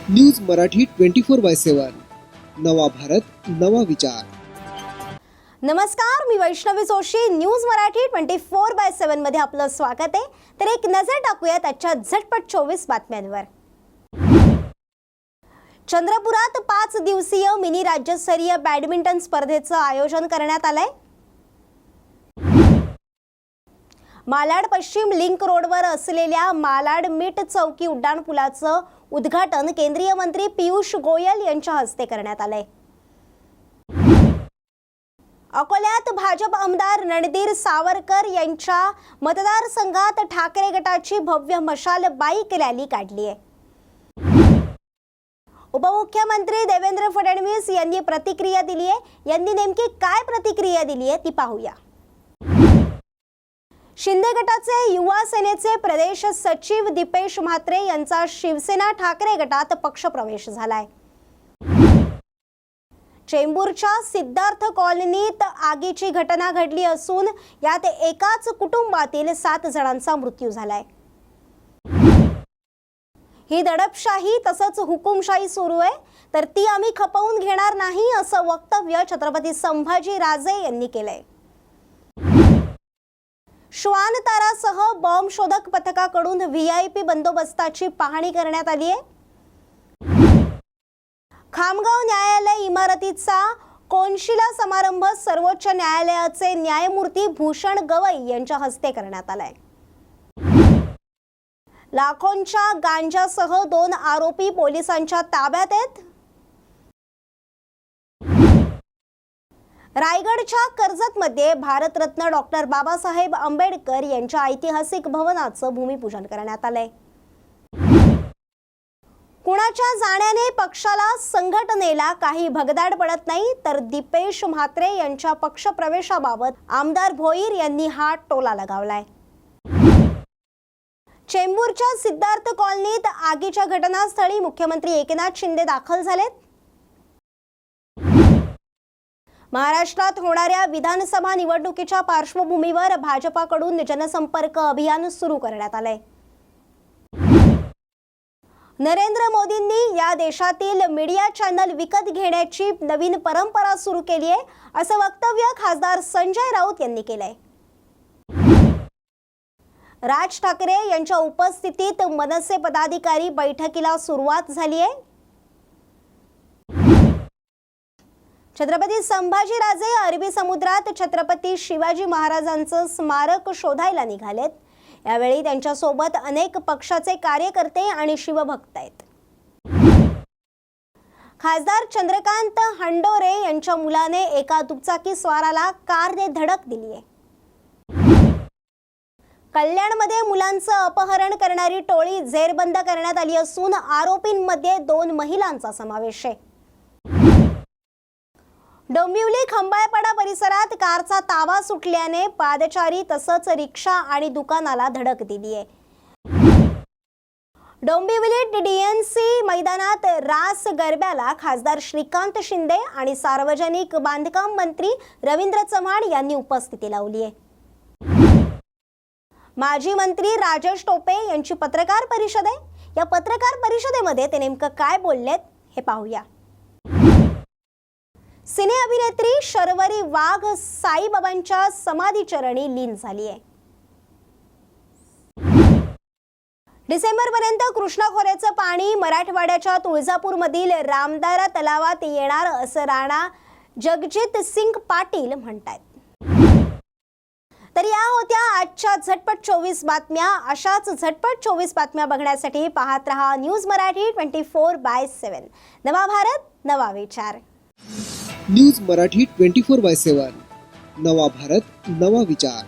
News Marathi 24/7 नवा भारत नवा विचार। नमस्कार, मी वैष्णवी जोशी। न्यूज मराठी 24/7 मध्ये आपलं स्वागत आहे। तर एक नजर टाकूयात आजच्या झटपट 24 बातम्यांवर। चंद्रपुरात 5 दिवसीय मिनी राज्यस्तरीय बॅडमिंटन स्पर्धेचं आयोजन करण्यात आलंय। मालाड पश्चिम लिंक रोडवर असलेल्या मालाड मीठ चौकी उड्डाणपुलाचं उद्घाटन केंद्रीय मंत्री पीयूष गोयल यांच्या हस्ते करण्यात आलंय। अकोल्यात भाजप आमदार रणधीर सावरकर यांच्या मतदारसंघात ठाकरे गटाची भव्य मशाल बाईक रॅली काढली आहे। उपमुख्यमंत्री देवेंद्र फडणवीस यांनी प्रतिक्रिया दिली आहे। यांनी नेमकी काय प्रतिक्रिया दिली आहे ती पाहूया। शिंदे गटाचे युवा सेनेचे प्रदेश सचिव दीपेश म्हात्रे यांचा शिवसेना ठाकरे गटात पक्षप्रवेश झालाय। चेंबूरच्या सिद्धार्थ कॉलनीत आगीची घटना घडली असून यात एकाच कुटुंबातील 7 जणांचा मृत्यू झालाय। ही दडपशाही तसंच हुकुमशाही सुरू आहे, तर ती आम्ही खपवून घेणार नाही असं वक्तव्य छत्रपती संभाजी राजे यांनी केलंय। श्वान तारासह बॉम्ब शोधक पथकाकडून व्हीआयपी बंदोबस्ताची पाहणी करण्यात आली आहे। खामगाव न्यायालय इमारतीचा कोनशिला समारंभ सर्वोच्च न्यायालयाचे न्यायमूर्ती भूषण गवई यांच्या हस्ते करण्यात आलाय। लाखोंच्या गांजासह 2 आरोपी पोलिसांच्या ताब्यात आहेत। रायगडच्या कर्जतमध्ये भारतरत्न डॉक्टर बाबासाहेब आंबेडकर यांच्या ऐतिहासिक भवनाचं भूमिपूजन करण्यात आलंय। कुणाच्या जाण्याने पक्षाला संघटनेला काही भगदाड पडत नाही, तर दीपेश म्हात्रे यांच्या पक्षप्रवेशाबाबत आमदार भोईर यांनी हा टोला लगावलाय। चेंबूरच्या सिद्धार्थ कॉलनीत आगीच्या घटनास्थळी मुख्यमंत्री एकनाथ शिंदे दाखल झालेत। महाराष्ट्रात होणाऱ्या विधानसभा निवडणुकीच्या पार्श्वभूमीवर भाजपाकडून जनसंपर्क अभियान सुरू करण्यात आलंय। नरेंद्र मोदींनी या देशातील मीडिया चॅनल विकत घेण्याची नवीन परंपरा सुरू केली आहे, असं वक्तव्य खासदार संजय राऊत यांनी केलंय। राज ठाकरे यांच्या उपस्थितीत मनसे पदाधिकारी बैठकीला सुरुवात झाली आहे। छत्रपती संभाजी राजे अरबी समुद्रात छत्रपती शिवाजी महाराजांचं स्मारक शोधायला निघालेत। यावेळी त्यांच्या सोबत अनेक पक्षाचे कार्यकर्ते आणि शिवभक्त आहेत। खासदार चंद्रकांत हंडोरे यांच्या मुलाने एका दुचाकी स्वाराला कारने धडक दिली आहे। कल्याणमध्ये मुलांचं अपहरण करणारी टोळी जेरबंद करण्यात आली असून आरोपींमध्ये 2 महिलांचा समावेश आहे। डोंबिवली खंबाळपाडा परिसरात कारचा ताबा सुटल्याने पादचारी तसंच रिक्षा आणि दुकानाला धडक दिली आहे। डोंबिवली डीएनसी मैदानात रास गरब्याला खासदार श्रीकांत शिंदे आणि सार्वजनिक बांधकाम मंत्री रवींद्र चव्हाण यांनी उपस्थिती लावली आहे। माजी मंत्री राजेश टोपे यांची पत्रकार परिषद आहे। या पत्रकार परिषदेमध्ये ते नेमकं काय बोललेत हे पाहूया। सिने अभिनेत्री शर्वरी वाघ साईबाबांच्या समाधीचरणी लीन झाली आहे। डिसेंबरपर्यंत कृष्णा खोऱ्याचं पाणी मराठवाड्याच्या तुळजापूरमधील रामदारा तलावात येणार असं राणा जगजित सिंग पाटील म्हणतात। तर या होत्या आजच्या झटपट 24 बातम्या। अशाच झटपट 24 बातम्या बघण्यासाठी पाहत रहा न्यूज मराठी 24/7 नवा भारत नवा विचार। न्यूज मराठी 24/7 नवा भारत नवा विचार।